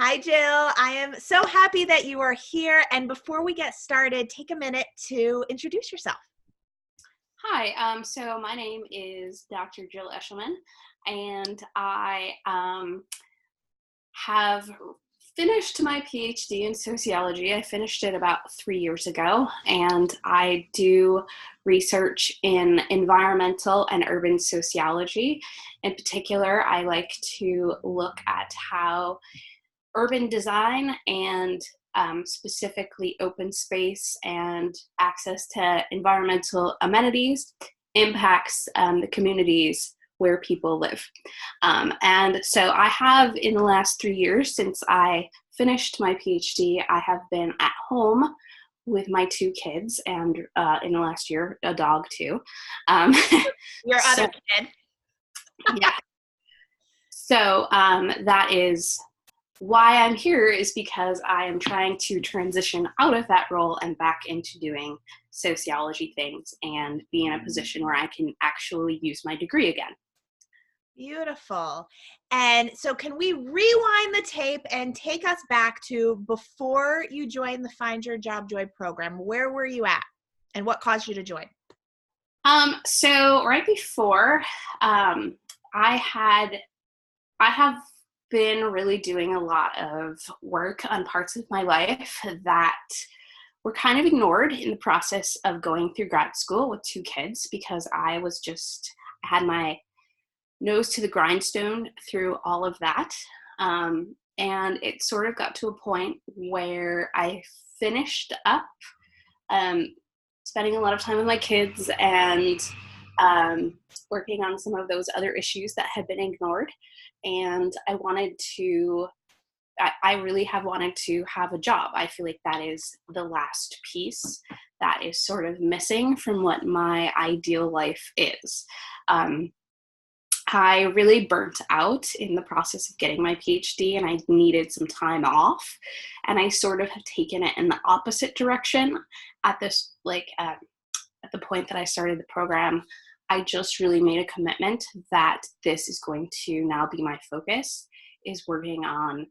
Hi, Jill. I am so happy that you are here. And before we get started, take a minute to introduce yourself. Hi, so my name is Dr. Jill Eshelman, and I have finished my PhD in sociology. I finished it about 3 years ago, and I do research in environmental and urban sociology. In particular, I like to look at how urban design and specifically open space and access to environmental amenities impacts the communities where people live. And so I have, in the last 3 years since I finished my PhD, I have been at home with my two kids, and in the last year, a dog too. Um, Your so, other kid. yeah. So that is why I'm here, is because I am trying to transition out of that role and back into doing sociology things and be in a position where I can actually use my degree again. Beautiful. And so can we rewind the tape and take us back to before you joined the Find Your Job Joy program? Where were you at and what caused you to join? So right before, I have been really doing a lot of work on parts of my life that were kind of ignored in the process of going through grad school with two kids, because I had my nose to the grindstone through all of that. And it sort of got to a point where I finished up um, spending a lot of time with my kids and working on some of those other issues that had been ignored. And I really have wanted to have a job. I feel like that is the last piece that is sort of missing from what my ideal life is. I really burnt out in the process of getting my PhD, and I needed some time off. And I sort of have taken it in the opposite direction at this, at the point that I started the program. I just really made a commitment that this is going to now be my focus, is working on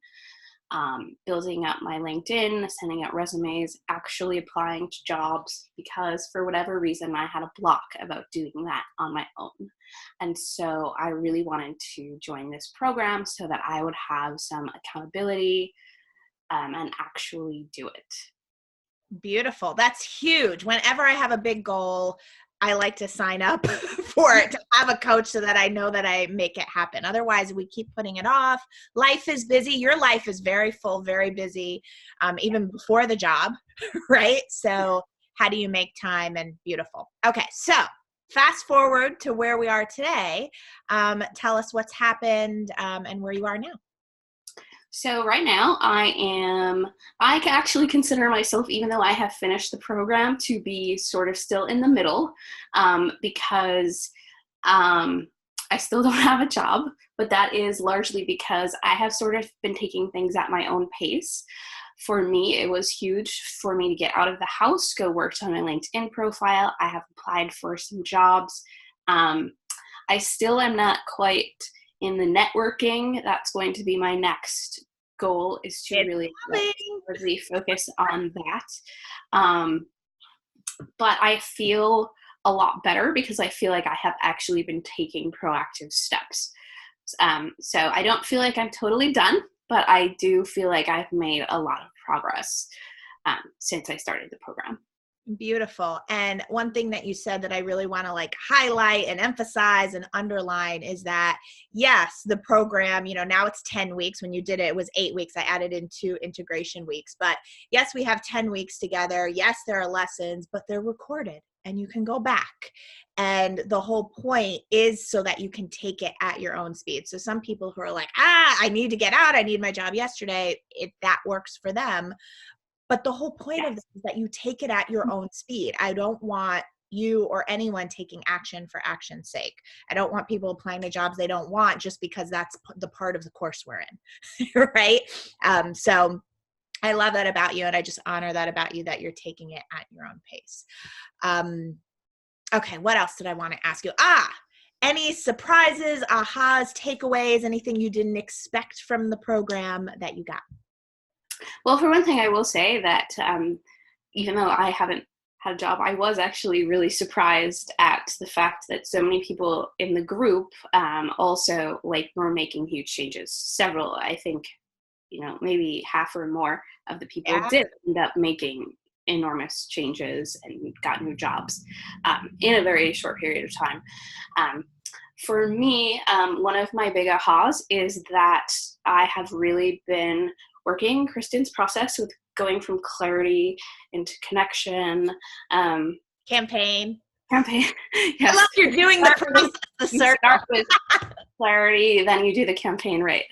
building up my LinkedIn, sending out resumes, actually applying to jobs, because for whatever reason, I had a block about doing that on my own. And so I really wanted to join this program so that I would have some accountability and actually do it. Beautiful. That's huge. Whenever I have a big goal, I like to sign up for it, to have a coach so that I know that I make it happen. Otherwise, we keep putting it off. Life is busy. Your life is very full, very busy, even before the job, right? So how do you make time? And beautiful. Okay, so fast forward to where we are today. Tell us what's happened and where you are now. So right now I can actually consider myself, even though I have finished the program, to be sort of still in the middle, because I still don't have a job, but that is largely because I have sort of been taking things at my own pace. For me, it was huge for me to get out of the house, go work on my LinkedIn profile. I have applied for some jobs. I still am not quite in the networking. That's going to be my next goal, is to really focus on that. But I feel a lot better because I feel like I have actually been taking proactive steps. So I don't feel like I'm totally done, but I do feel like I've made a lot of progress since I started the program. Beautiful. And one thing that you said that I really want to highlight and emphasize and underline is that, yes, the program, now it's 10 weeks. When you did it, it was 8 weeks. I added in 2 integration weeks. But yes, we have 10 weeks together. Yes, there are lessons, but they're recorded and you can go back. And the whole point is so that you can take it at your own speed. So some people who are like, I need to get out, I need my job yesterday, that works for them. But the whole point of this is that you take it at your own speed. I don't want you or anyone taking action for action's sake. I don't want people applying to jobs they don't want just because that's the part of the course we're in, right? So I love that about you, and I just honor that about you, that you're taking it at your own pace. Okay, what else did I want to ask you? any surprises, ahas, takeaways, anything you didn't expect from the program that you got? Well, for one thing, I will say that even though I haven't had a job, I was actually really surprised at the fact that so many people in the group also were making huge changes. Several, I think, maybe half or more of the people Yeah. did end up making enormous changes and got new jobs in a very short period of time. For me, one of my big ahas is that I have really been working Kristen's process with going from clarity into connection. Campaign. Campaign. I Yes. love you're doing the process, the You circle. start with clarity, then you do the campaign, right?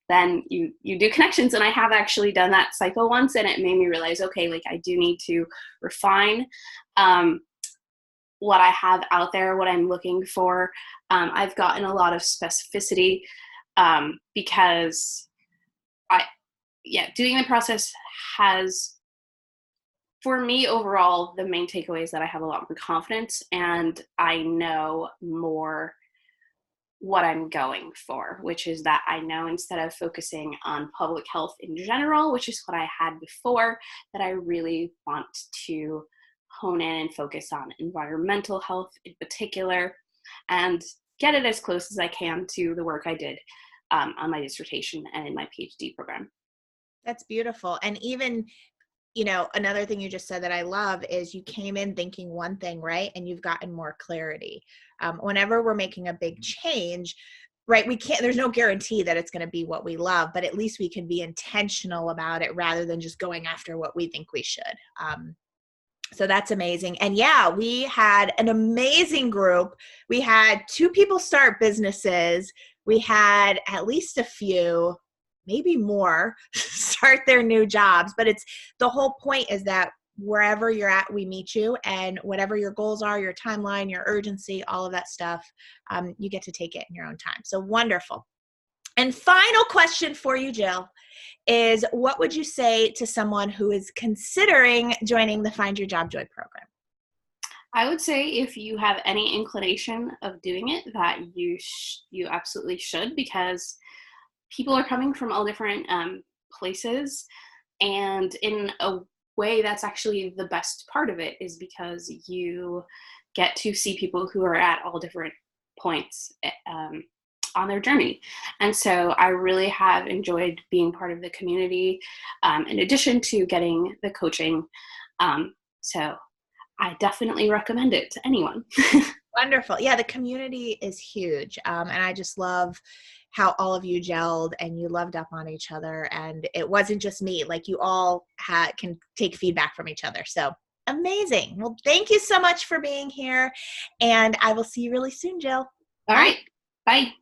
Then you do connections. And I have actually done that cycle once, and it made me realize, okay, I do need to refine what I have out there, what I'm looking for. I've gotten a lot of specificity because doing the process has, for me overall, the main takeaway is that I have a lot more confidence and I know more what I'm going for, which is that I know instead of focusing on public health in general, which is what I had before, that I really want to hone in and focus on environmental health in particular and get it as close as I can to the work I did on my dissertation and in my PhD program. That's beautiful. And even, another thing you just said that I love is you came in thinking one thing, right? And you've gotten more clarity. Whenever we're making a big change, right, there's no guarantee that it's going to be what we love, but at least we can be intentional about it rather than just going after what we think we should. So that's amazing. And yeah, we had an amazing group. We had 2 people start businesses. We had at least a few, maybe more, start their new jobs. But the whole point is that wherever you're at, we meet you, and whatever your goals are, your timeline, your urgency, all of that stuff, you get to take it in your own time. So wonderful. And final question for you, Jill, is what would you say to someone who is considering joining the Find Your Job Joy program? I would say if you have any inclination of doing it, that you absolutely should, because people are coming from all different places, and in a way that's actually the best part of it is because you get to see people who are at all different points on their journey. And so I really have enjoyed being part of the community in addition to getting the coaching. So I definitely recommend it to anyone. Wonderful. Yeah, the community is huge. And I just love how all of you gelled and you loved up on each other. And it wasn't just me, you all can take feedback from each other. So amazing. Well, thank you so much for being here. And I will see you really soon, Jill. All right. Bye.